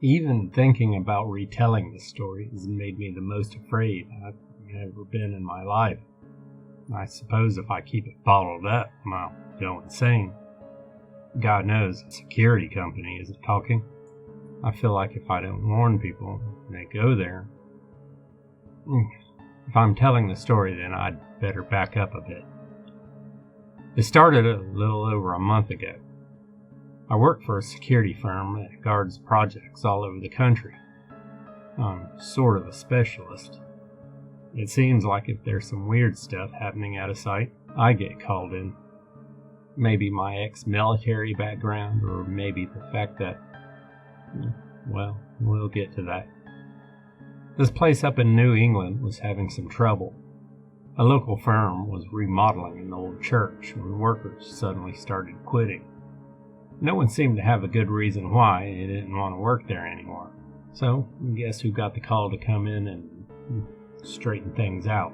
Even thinking about retelling the story has made me the most afraid I've ever been in my life. I suppose if I keep it bottled up, I'll go insane. God knows, a security company isn't talking. I feel like if I don't warn people, they go there. If I'm telling the story, then I'd better back up a bit. It started a little over a month ago. I work for a security firm that guards projects all over the country. I'm sort of a specialist. It seems like if there's some weird stuff happening at a site, I get called in. Maybe my ex-military background, or maybe the fact that, well, we'll get to that. This place up in New England was having some trouble. A local firm was remodeling an old church when workers suddenly started quitting. No one seemed to have a good reason why they didn't want to work there anymore. So, guess who got the call to come in and straighten things out?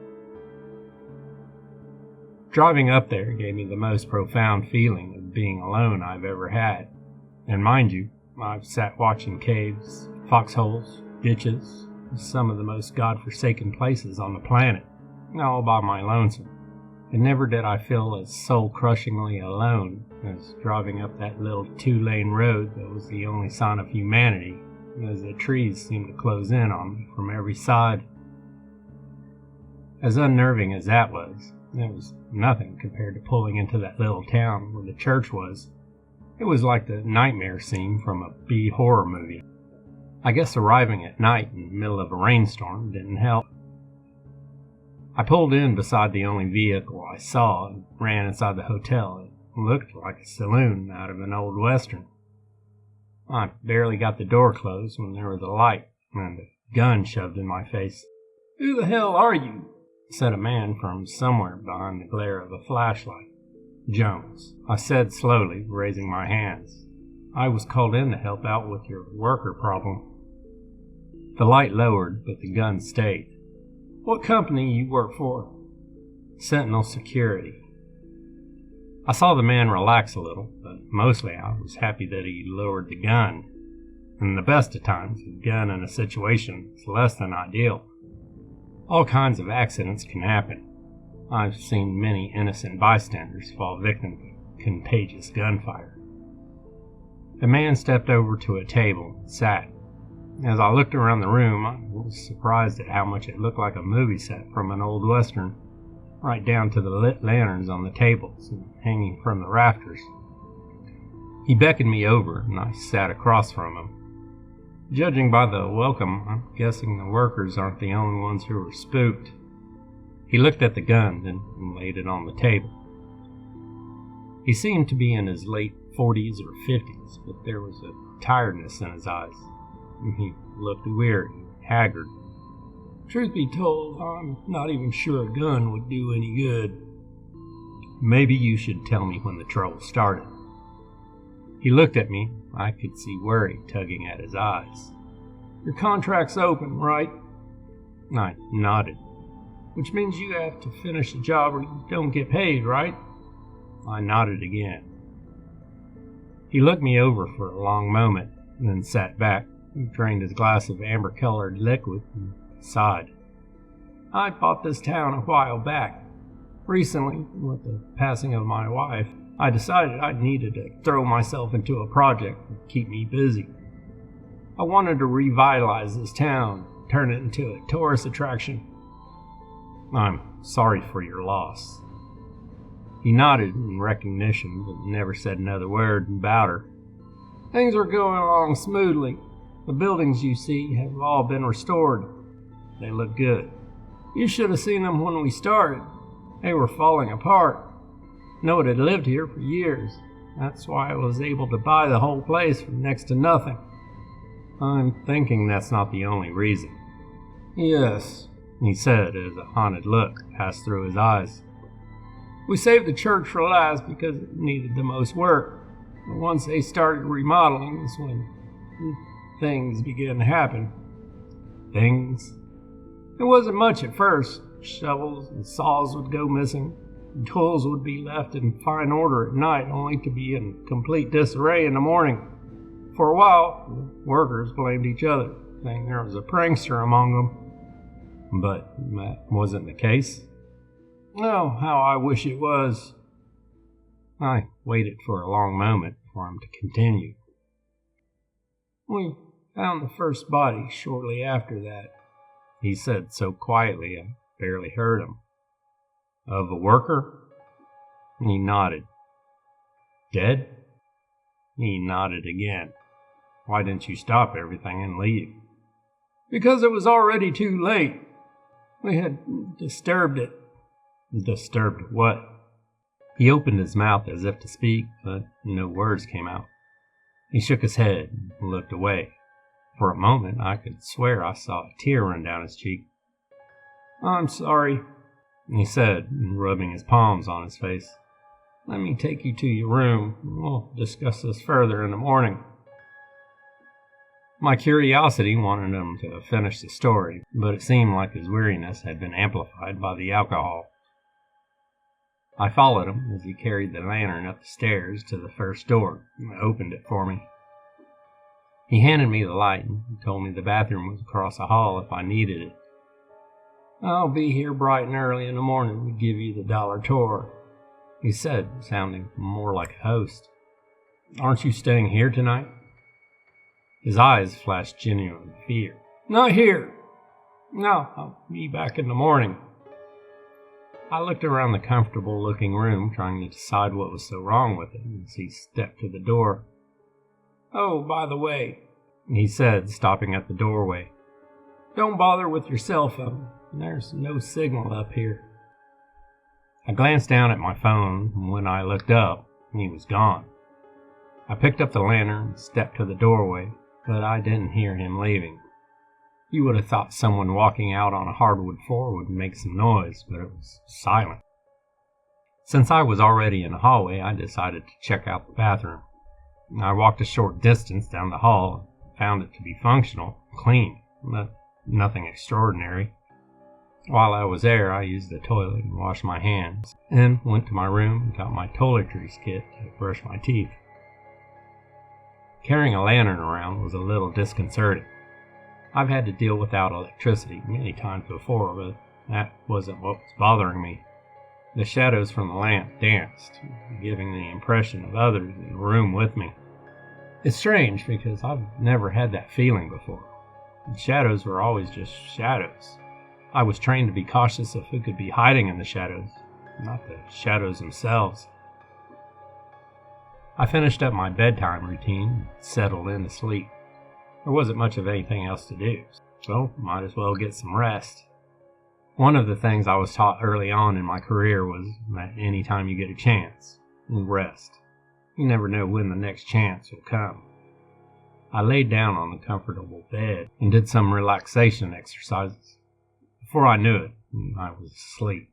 Driving up there gave me the most profound feeling of being alone I've ever had. And mind you, I've sat watching caves, foxholes, ditches, some of the most godforsaken places on the planet, all by my lonesome. And never did I feel as soul-crushingly alone as driving up that little 2-lane road that was the only sign of humanity, as the trees seemed to close in on me from every side. As unnerving as that was, it was nothing compared to pulling into that little town where the church was. It was like the nightmare scene from a B-horror movie. I guess arriving at night in the middle of a rainstorm didn't help. I pulled in beside the only vehicle I saw and ran inside the hotel. It looked like a saloon out of an old western. I barely got the door closed when there was a light and a gun shoved in my face. "Who the hell are you?" said a man from somewhere behind the glare of a flashlight. "Jones," I said slowly, raising my hands. "I was called in to help out with your worker problem." The light lowered, but the gun stayed. "What company you work for?" "Sentinel Security." I saw the man relax a little, but mostly I was happy that he lowered the gun. In the best of times, a gun in a situation is less than ideal. All kinds of accidents can happen. I've seen many innocent bystanders fall victim to contagious gunfire. The man stepped over to a table and sat. As I looked around the room, I was surprised at how much it looked like a movie set from an old western, right down to the lit lanterns on the tables and hanging from the rafters. He beckoned me over, and I sat across from him. Judging by the welcome, I'm guessing the workers aren't the only ones who were spooked. He looked at the gun, then laid it on the table. He seemed to be in his late 40s or 50s, but there was a tiredness in his eyes. He looked weary and haggard. "Truth be told, I'm not even sure a gun would do any good." "Maybe you should tell me when the trouble started." He looked at me. I could see worry tugging at his eyes. "Your contract's open, right?" I nodded. "Which means you have to finish the job or you don't get paid, right?" I nodded again. He looked me over for a long moment, then sat back, drained his glass of amber-colored liquid, and sighed. "I bought this town a while back. Recently, with the passing of my wife, I decided I needed to throw myself into a project to keep me busy. I wanted to revitalize this town, turn it into a tourist attraction." "I'm sorry for your loss." He nodded in recognition, but never said another word about her. "Things are going along smoothly. The buildings you see have all been restored. They look good. You should have seen them when we started. They were falling apart. No one had lived here for years. That's why I was able to buy the whole place for next to nothing." "I'm thinking that's not the only reason." "Yes," he said as a haunted look passed through his eyes. "We saved the church for last because it needed the most work. But once they started remodeling is when things began to happen." "Things?" "It wasn't much at first. Shovels and saws would go missing. Tools would be left in fine order at night, only to be in complete disarray in the morning. For a while, the workers blamed each other, saying there was a prankster among them. But that wasn't the case. Oh, how I wish it was. I waited for a long moment for him to continue. We found the first body shortly after that, he said so quietly I barely heard him. Of a worker? He nodded. Dead? He nodded again. Why didn't you stop everything and leave? Because it was already too late. We had disturbed it. Disturbed what? He opened his mouth as if to speak, but no words came out. He shook his head and looked away. For a moment, I could swear I saw a tear run down his cheek. I'm sorry, he said, rubbing his palms on his face. Let me take you to your room. We'll discuss this further in the morning. My curiosity wanted him to finish the story, but it seemed like his weariness had been amplified by the alcohol. I followed him as he carried the lantern up the stairs to the first door and opened it for me. He handed me the light and told me the bathroom was across the hall if I needed it. I'll be here bright and early in the morning to give you the dollar tour, he said, sounding more like a host. Aren't you staying here tonight? His eyes flashed genuine fear. Not here. No, I'll be back in the morning. I looked around the comfortable-looking room, trying to decide what was so wrong with it, as he stepped to the door. Oh, by the way, he said, stopping at the doorway. Don't bother with your cell phone. There's no signal up here. I glanced down at my phone, and when I looked up, he was gone. I picked up the lantern and stepped to the doorway, but I didn't hear him leaving. You would have thought someone walking out on a hardwood floor would make some noise, but it was silent. Since I was already in the hallway, I decided to check out the bathroom. I walked a short distance down the hall and found it to be functional, clean, but nothing extraordinary. While I was there, I used the toilet and washed my hands, and went to my room and got my toiletries kit to brush my teeth. Carrying a lantern around was a little disconcerting. I've had to deal without electricity many times before, but that wasn't what was bothering me. The shadows from the lamp danced, giving the impression of others in the room with me. It's strange because I've never had that feeling before. The shadows were always just shadows. I was trained to be cautious of who could be hiding in the shadows, not the shadows themselves. I finished up my bedtime routine and settled in to sleep. There wasn't much of anything else to do, so might as well get some rest. One of the things I was taught early on in my career was that any time you get a chance, rest. You never know when the next chance will come. I laid down on the comfortable bed and did some relaxation exercises. Before I knew it, I was asleep.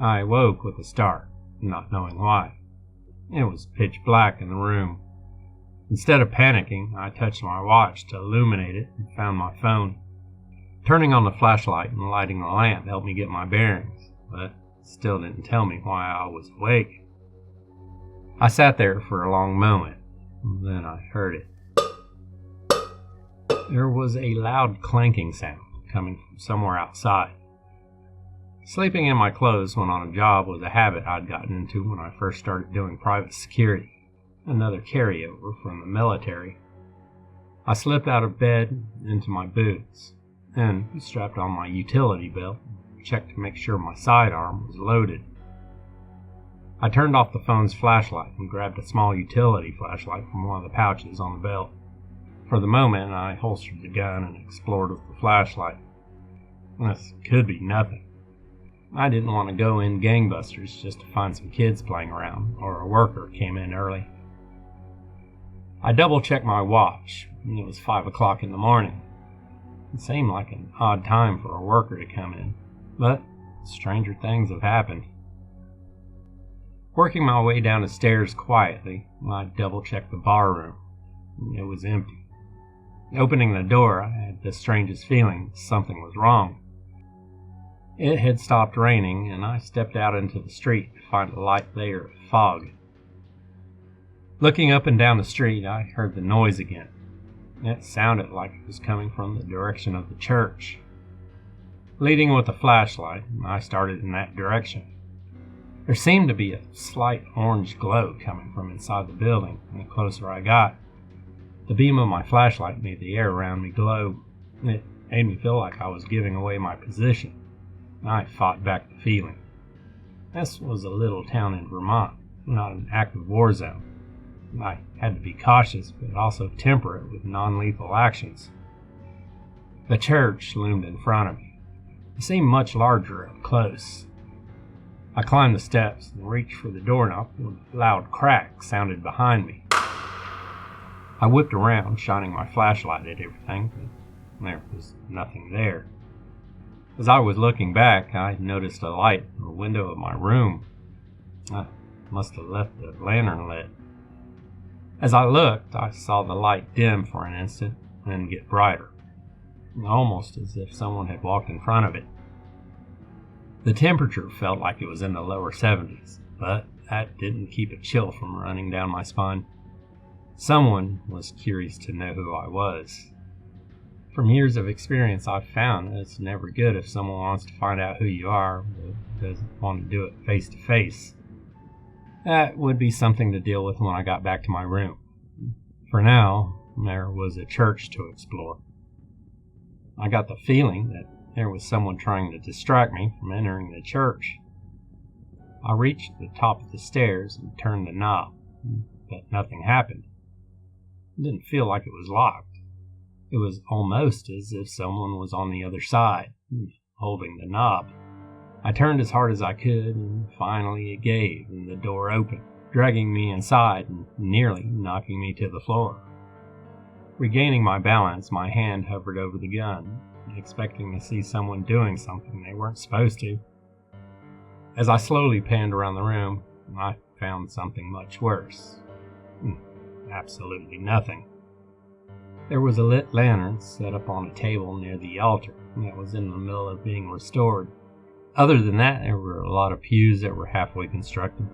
I woke with a start, not knowing why. It was pitch black in the room. Instead of panicking, I touched my watch to illuminate it and found my phone. Turning on the flashlight and lighting the lamp helped me get my bearings, but it still didn't tell me why I was awake. I sat there for a long moment, and then I heard it. There was a loud clanking sound coming from somewhere outside. Sleeping in my clothes when on a job was a habit I'd gotten into when I first started doing private security, another carryover from the military. I slipped out of bed into my boots, and strapped on my utility belt and checked to make sure my sidearm was loaded. I turned off the phone's flashlight and grabbed a small utility flashlight from one of the pouches on the belt. For the moment, I holstered the gun and explored with the flashlight. This could be nothing. I didn't want to go in gangbusters just to find some kids playing around, or a worker came in early. I double-checked my watch, and it was 5 o'clock in the morning. It seemed like an odd time for a worker to come in, but stranger things have happened. Working my way down the stairs quietly, I double-checked the bar room. It was empty. Opening the door, I had the strangest feeling something was wrong. It had stopped raining, and I stepped out into the street to find a light layer of fog. Looking up and down the street, I heard the noise again. It sounded like it was coming from the direction of the church. Leading with a flashlight, I started in that direction. There seemed to be a slight orange glow coming from inside the building, and the closer I got, the beam of my flashlight made the air around me glow. It made me feel like I was giving away my position. I fought back the feeling. This was a little town in Vermont, not an active war zone. I had to be cautious, but also temperate with non-lethal actions. The church loomed in front of me. It seemed much larger up close. I climbed the steps and reached for the doorknob when a loud crack sounded behind me. I whipped around, shining my flashlight at everything, but there was nothing there. As I was looking back, I noticed a light in the window of my room. I must have left the lantern lit. As I looked, I saw the light dim for an instant and then get brighter, almost as if someone had walked in front of it. The temperature felt like it was in the lower 70s, but that didn't keep a chill from running down my spine. Someone was curious to know who I was. From years of experience, I've found that it's never good if someone wants to find out who you are, but doesn't want to do it face to face. That would be something to deal with when I got back to my room. For now, there was a church to explore. I got the feeling that there was someone trying to distract me from entering the church. I reached the top of the stairs and turned the knob, but nothing happened. It didn't feel like it was locked. It was almost as if someone was on the other side, holding the knob. I turned as hard as I could, and finally it gave, and the door opened, dragging me inside and nearly knocking me to the floor. Regaining my balance, my hand hovered over the gun, expecting to see someone doing something they weren't supposed to. As I slowly panned around the room, I found something much worse. Absolutely nothing. There was a lit lantern set up on a table near the altar that was in the middle of being restored. Other than that, there were a lot of pews that were halfway constructed.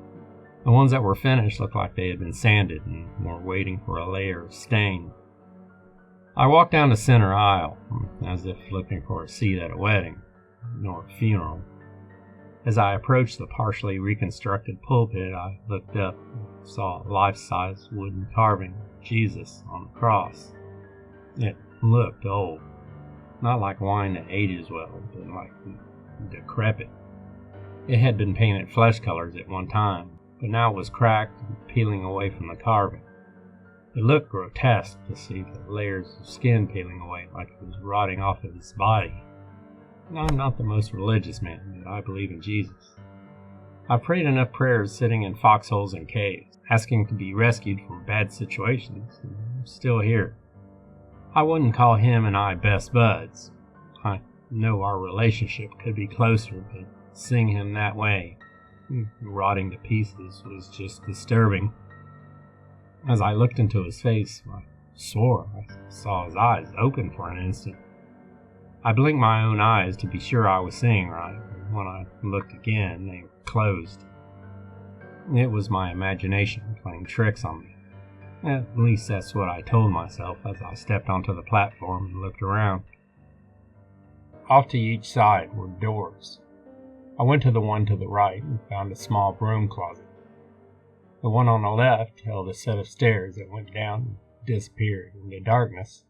The ones that were finished looked like they had been sanded and were waiting for a layer of stain. I walked down the center aisle, as if looking for a seat at a wedding, or a funeral. As I approached the partially reconstructed pulpit, I looked up and saw a life-size wooden carving of Jesus on the cross. It looked old, not like wine that ages well, but like decrepit. It had been painted flesh colors at one time, but now it was cracked and peeling away from the carving. It looked grotesque to see the layers of skin peeling away like it was rotting off of his body. I'm not the most religious man, but I believe in Jesus. I prayed enough prayers sitting in foxholes and caves, asking to be rescued from bad situations, and I'm still here. I wouldn't call him and I best buds. I know our relationship could be closer, but seeing him that way, rotting to pieces, was just disturbing. As I looked into his face, I swore I saw his eyes open for an instant. I blinked my own eyes to be sure I was seeing right, but when I looked again, they were closed. It was my imagination playing tricks on me. At least that's what I told myself as I stepped onto the platform and looked around. Off to each side were doors. I went to the one to the right and found a small broom closet. The one on the left held a set of stairs that went down and disappeared into darkness.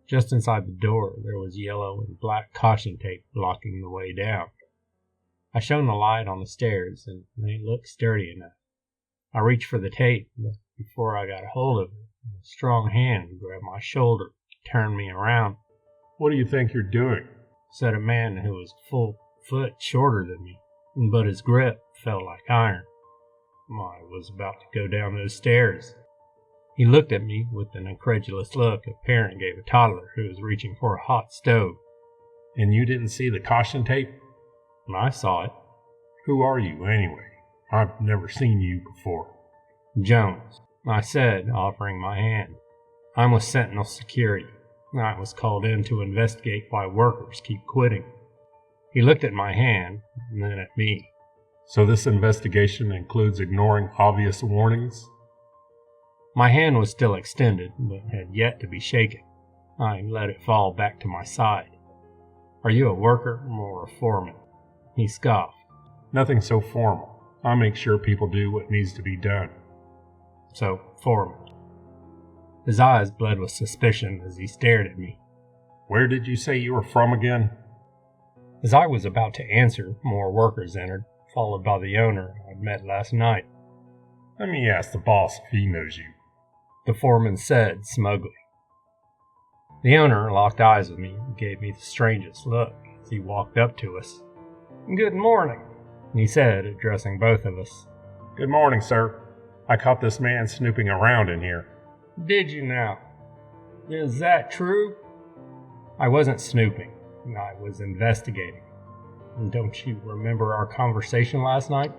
Just inside the door, there was yellow and black caution tape blocking the way down. I shone the light on the stairs, and they looked sturdy enough. I reached for the tape, but before I got a hold of it, a strong hand grabbed my shoulder and turned me around. "What do you think you're doing?" said a man who was a full foot shorter than me, but his grip felt like iron. I was about to go down those stairs. He looked at me with an incredulous look a parent gave a toddler who was reaching for a hot stove. "And you didn't see the caution tape?" I saw it. "Who are you, anyway? I've never seen you before." "Jones," I said, offering my hand. "I'm with Sentinel Security. I was called in to investigate why workers keep quitting." He looked at my hand, and then at me. "So this investigation includes ignoring obvious warnings?" My hand was still extended, but had yet to be shaken. I let it fall back to my side. "Are you a worker or a foreman?" He scoffed. Nothing so formal. I make sure people do what needs to be done. "So, foreman." His eyes bled with suspicion as he stared at me. Where did you say you were from again? As I was about to answer, more workers entered, followed by the owner I'd met last night. Let me ask the boss if he knows you, the foreman said smugly. The owner locked eyes with me and gave me the strangest look as he walked up to us. "Good morning," he said, addressing both of us. Good morning, sir. I caught this man snooping around in here. "Did you now? Is that true?" "I wasn't snooping. I was investigating. Don't you remember our conversation last night?"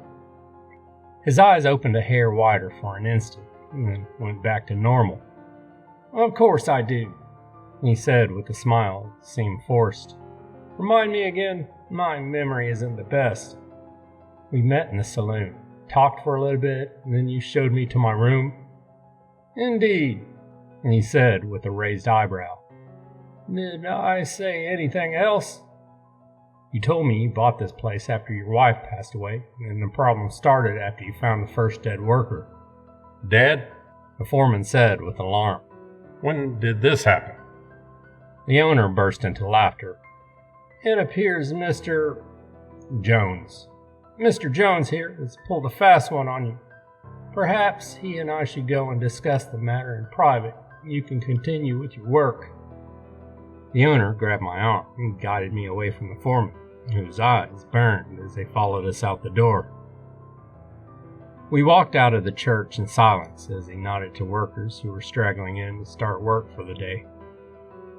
His eyes opened a hair wider for an instant and then went back to normal. "Of course I do," he said with a smile that seemed forced. "Remind me again, my memory isn't the best." "We met in the saloon, talked for a little bit, and then you showed me to my room." "Indeed," he said with a raised eyebrow. "Did I say anything else?" "You told me you bought this place after your wife passed away, and the problem started after you found the first dead worker." Dead? The foreman said with alarm. When did this happen? The owner burst into laughter. "It appears Mr. Jones here has pulled a fast one on you. Perhaps he and I should go and discuss the matter in private. You can continue with your work." The owner grabbed my arm and guided me away from the foreman, whose eyes burned as they followed us out the door. We walked out of the church in silence as he nodded to workers who were straggling in to start work for the day.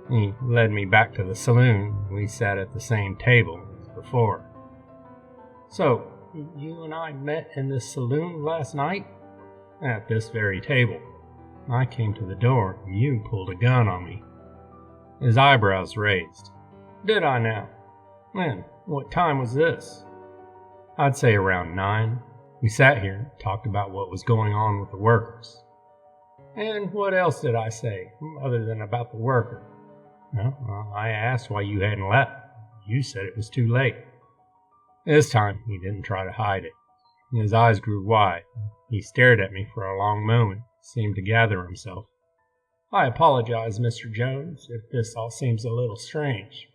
He led me back to the saloon. We sat at the same table as before. "So, you and I met in this saloon last night?" "At this very table. I came to the door and you pulled a gun on me." His eyebrows raised. "Did I now? When? What time was this?" "I'd say around 9. We sat here and talked about what was going on with the workers." "And what else did I say, other than about the worker?" "Well, I asked why you hadn't left. You said it was too late." This time he didn't try to hide it. His eyes grew wide. He stared at me for a long moment, seemed to gather himself. "I apologize, Mr. Jones, if this all seems a little strange.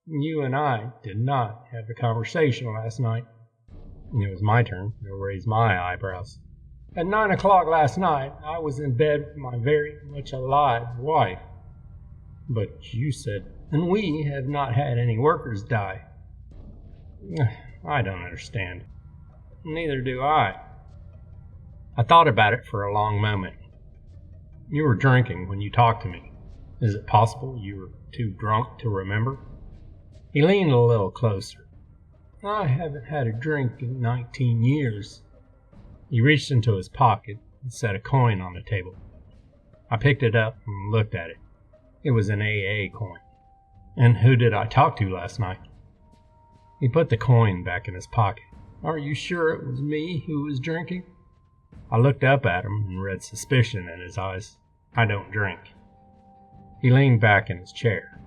You and I did not have a conversation last night." It was my turn to raise my eyebrows. "At 9 o'clock last night, I was in bed with my very much alive wife." "But you said, and we have not had any workers die." "I don't understand." "Neither do I." I thought about it for a long moment. "You were drinking when you talked to me. Is it possible you were too drunk to remember?" He leaned a little closer. "I haven't had a drink in 19 years. He reached into his pocket and set a coin on the table. I picked it up and looked at it. It was an AA coin. "And who did I talk to last night?" He put the coin back in his pocket. "Are you sure it was me who was drinking?" I looked up at him and read suspicion in his eyes. "I don't drink." He leaned back in his chair.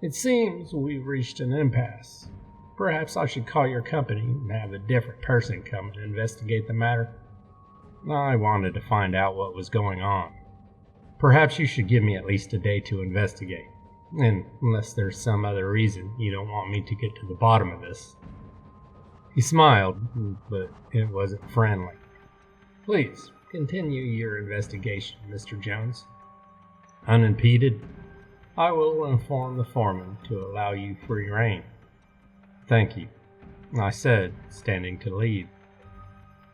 "It seems we've reached an impasse. Perhaps I should call your company and have a different person come and investigate the matter." "I wanted to find out what was going on. Perhaps you should give me at least a day to investigate, and unless there's some other reason you don't want me to get to the bottom of this." He smiled, but it wasn't friendly. "Please continue your investigation, Mr. Jones." "Unimpeded?" "I will inform the foreman to allow you free rein." "Thank you," I said, standing to leave.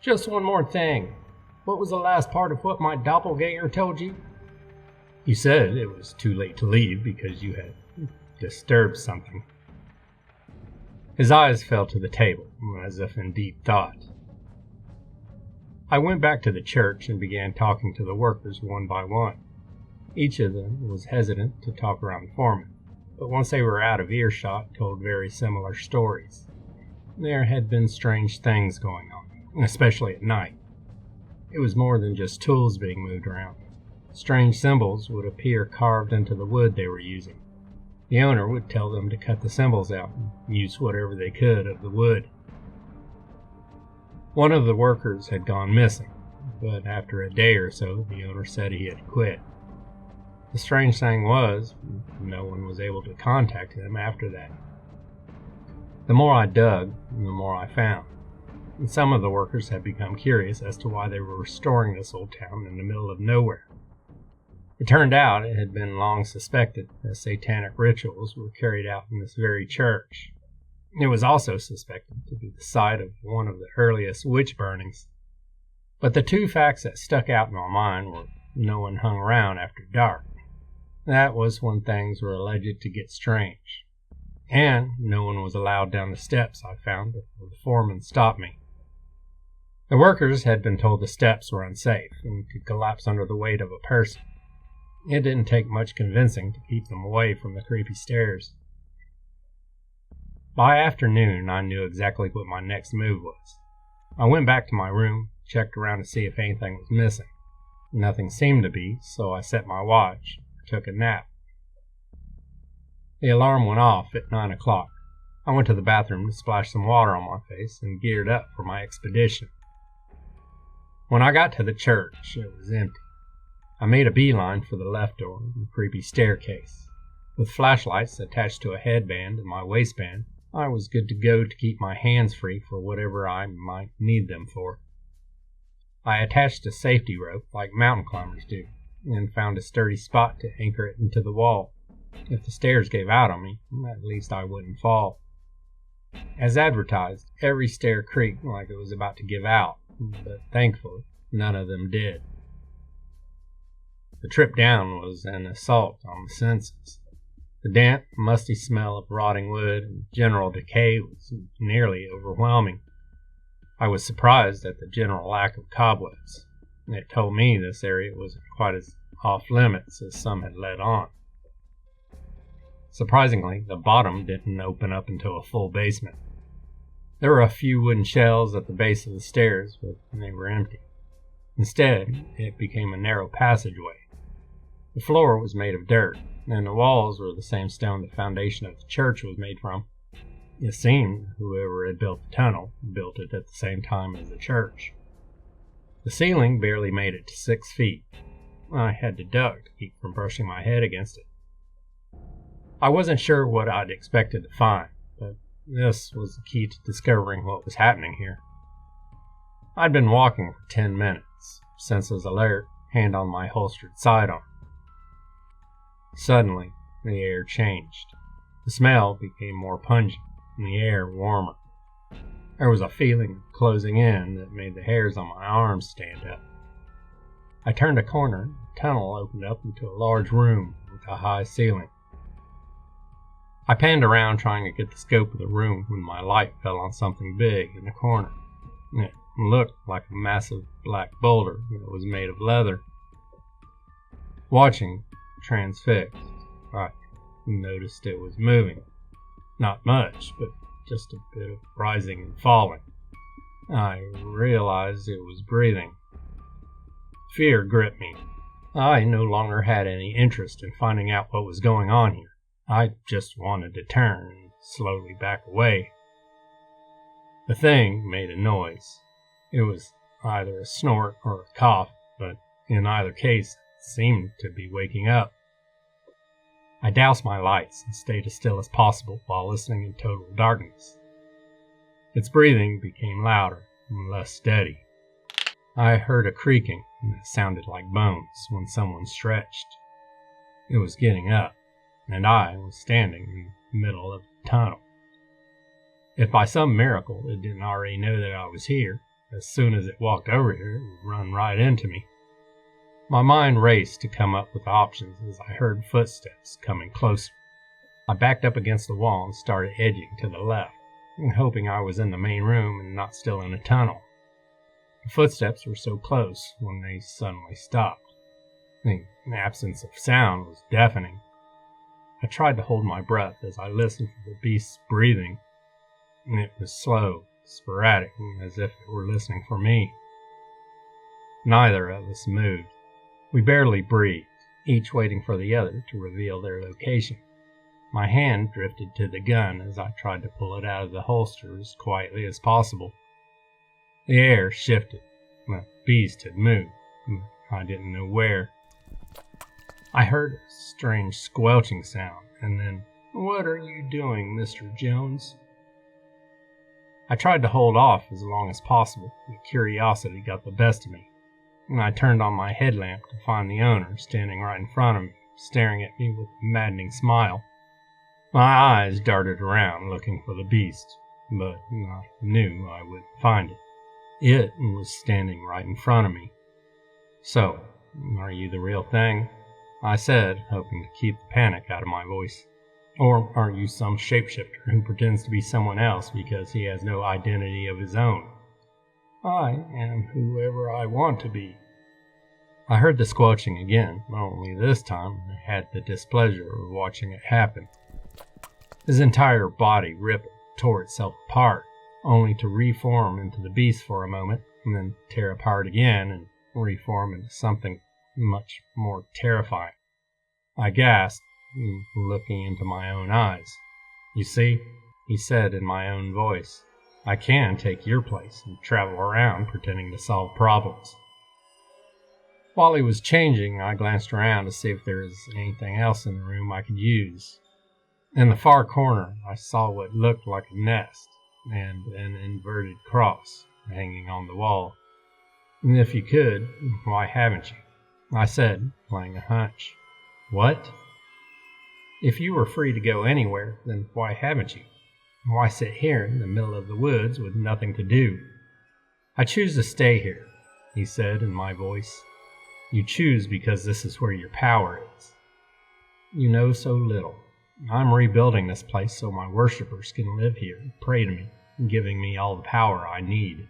"Just one more thing. What was the last part of what my doppelganger told you?" "You said it was too late to leave because you had disturbed something." His eyes fell to the table, as if in deep thought. I went back to the church and began talking to the workers one by one. Each of them was hesitant to talk around the foreman, but once they were out of earshot, told very similar stories. There had been strange things going on, especially at night. It was more than just tools being moved around. Strange symbols would appear carved into the wood they were using. The owner would tell them to cut the symbols out and use whatever they could of the wood. One of the workers had gone missing, but after a day or so, the owner said he had quit. The strange thing was, no one was able to contact him after that. The more I dug, the more I found. And some of the workers had become curious as to why they were restoring this old town in the middle of nowhere. It turned out it had been long suspected that satanic rituals were carried out in this very church. It was also suspected to be the site of one of the earliest witch burnings. But the two facts that stuck out in my mind were no one hung around after dark. That was when things were alleged to get strange. And no one was allowed down the steps I found before the foreman stopped me. The workers had been told the steps were unsafe and could collapse under the weight of a person. It didn't take much convincing to keep them away from the creepy stairs. By afternoon, I knew exactly what my next move was. I went back to my room, checked around to see if anything was missing. Nothing seemed to be, so I set my watch and took a nap. The alarm went off at 9 o'clock. I went to the bathroom to splash some water on my face and geared up for my expedition. When I got to the church, it was empty. I made a beeline for the left door and the creepy staircase. With flashlights attached to a headband in my waistband, I was good to go to keep my hands free for whatever I might need them for. I attached a safety rope like mountain climbers do, and found a sturdy spot to anchor it into the wall. If the stairs gave out on me, at least I wouldn't fall. As advertised, every stair creaked like it was about to give out, but thankfully, none of them did. The trip down was an assault on the senses. The damp, musty smell of rotting wood and general decay was nearly overwhelming. I was surprised at the general lack of cobwebs. It told me this area wasn't quite as off-limits as some had let on. Surprisingly, the bottom didn't open up into a full basement. There were a few wooden shelves at the base of the stairs, but they were empty. Instead, it became a narrow passageway. The floor was made of dirt, and the walls were the same stone the foundation of the church was made from. It seemed whoever had built the tunnel built it at the same time as the church. The ceiling barely made it to 6 feet. I had to duck to keep from brushing my head against it. I wasn't sure what I'd expected to find, but this was the key to discovering what was happening here. I'd been walking for 10 minutes, senses alert, hand on my holstered sidearm. Suddenly, the air changed. The smell became more pungent, and the air warmer. There was a feeling of closing in that made the hairs on my arms stand up. I turned a corner, and the tunnel opened up into a large room with a high ceiling. I panned around trying to get the scope of the room when my light fell on something big in the corner. It looked like a massive black boulder that was made of leather. Watching, transfixed, I noticed it was moving. Not much, but just a bit of rising and falling. I realized it was breathing. Fear gripped me. I no longer had any interest in finding out what was going on here. I just wanted to turn and slowly back away. The thing made a noise. It was either a snort or a cough, but in either case, it seemed to be waking up. I doused my lights and stayed as still as possible while listening in total darkness. Its breathing became louder and less steady. I heard a creaking that sounded like bones when someone stretched. It was getting up, and I was standing in the middle of the tunnel. If by some miracle it didn't already know that I was here, as soon as it walked over here, it would run right into me. My mind raced to come up with options as I heard footsteps coming closer. I backed up against the wall and started edging to the left, hoping I was in the main room and not still in a tunnel. The footsteps were so close when they suddenly stopped. The absence of sound was deafening. I tried to hold my breath as I listened for the beast's breathing, and it was slow, sporadic, as if it were listening for me. Neither of us moved. We barely breathed, each waiting for the other to reveal their location. My hand drifted to the gun as I tried to pull it out of the holster as quietly as possible. The air shifted. The beast had moved. I didn't know where. I heard a strange squelching sound, and then, "What are you doing, Mr. Jones?" I tried to hold off as long as possible, but curiosity got the best of me, and I turned on my headlamp to find the owner standing right in front of me, staring at me with a maddening smile. My eyes darted around looking for the beast, but I knew I wouldn't find it. It was standing right in front of me. "So, are you the real thing?" I said, hoping to keep the panic out of my voice. "Or are you some shapeshifter who pretends to be someone else because he has no identity of his own?" "I am whoever I want to be." I heard the squelching again, only this time I had the displeasure of watching it happen. His entire body rippled, tore itself apart, only to reform into the beast for a moment, and then tear apart again and reform into something much more terrifying. I gasped, looking into my own eyes. "You see," he said in my own voice, "I can take your place and travel around pretending to solve problems." While he was changing, I glanced around to see if there was anything else in the room I could use. In the far corner, I saw what looked like a nest and an inverted cross hanging on the wall. "And if you could, why haven't you?" I said, playing a hunch. "What?" "If you were free to go anywhere, then why haven't you? Why sit here in the middle of the woods with nothing to do?" "I choose to stay here," he said in my voice. "You choose because this is where your power is. You know so little. I'm rebuilding this place so my worshippers can live here and pray to me, giving me all the power I need.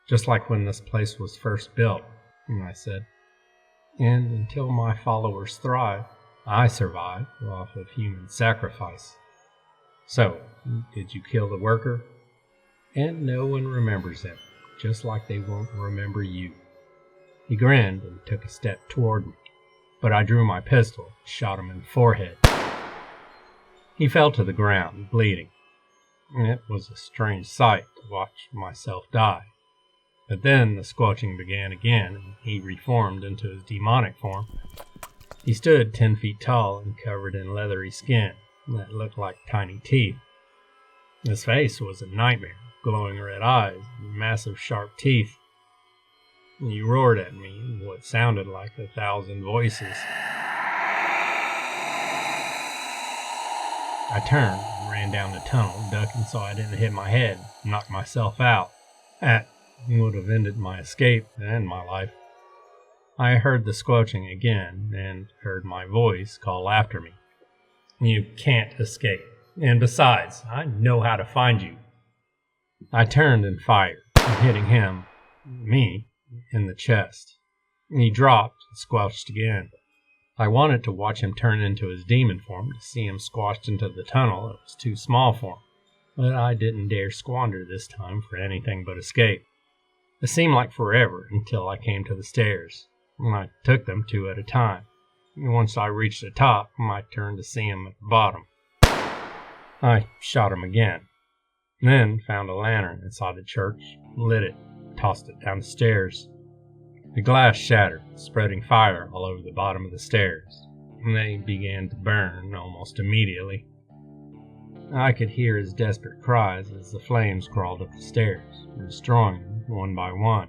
Just like when this place was first built," I said. "And until my followers thrive, I survive off of human sacrifice." "So, did you kill the worker?" "And no one remembers him, just like they won't remember you." He grinned and took a step toward me, but I drew my pistol and shot him in the forehead. He fell to the ground, bleeding. It was a strange sight to watch myself die. But then the squelching began again, and he reformed into his demonic form. He stood 10 feet tall and covered in leathery skin that looked like tiny teeth. His face was a nightmare, glowing red eyes and massive sharp teeth. He roared at me in what sounded like 1,000 voices. I turned and ran down the tunnel, ducking so I didn't hit my head and knock myself out. That would have ended my escape and my life. I heard the squelching again and heard my voice call after me. "You can't escape. And besides, I know how to find you." I turned and fired, hitting me, in the chest. He dropped and squelched again. I wanted to watch him turn into his demon form to see him squashed into the tunnel that was too small for him, but I didn't dare squander this time for anything but escape. It seemed like forever until I came to the stairs, and I took them 2 at a time. Once I reached the top, I turned to see him at the bottom. I shot him again, then found a lantern inside the church, lit it, tossed it down the stairs. The glass shattered, spreading fire all over the bottom of the stairs, and they began to burn almost immediately. I could hear his desperate cries as the flames crawled up the stairs, destroying them one by one.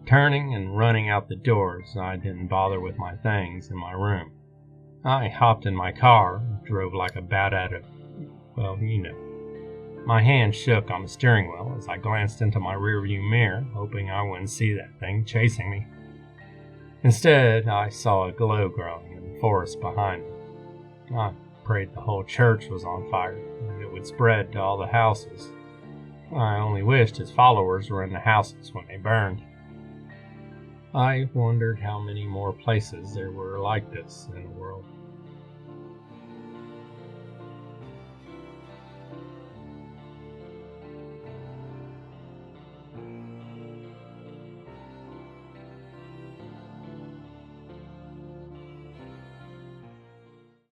Turning and running out the doors, I didn't bother with my things in my room. I hopped in my car and drove like a bat out of, well, you know. My hand shook on the steering wheel as I glanced into my rearview mirror, hoping I wouldn't see that thing chasing me. Instead, I saw a glow growing in the forest behind me. I prayed the whole church was on fire, and it would spread to all the houses. I only wished his followers were in the houses when they burned. I wondered how many more places there were like this in the world.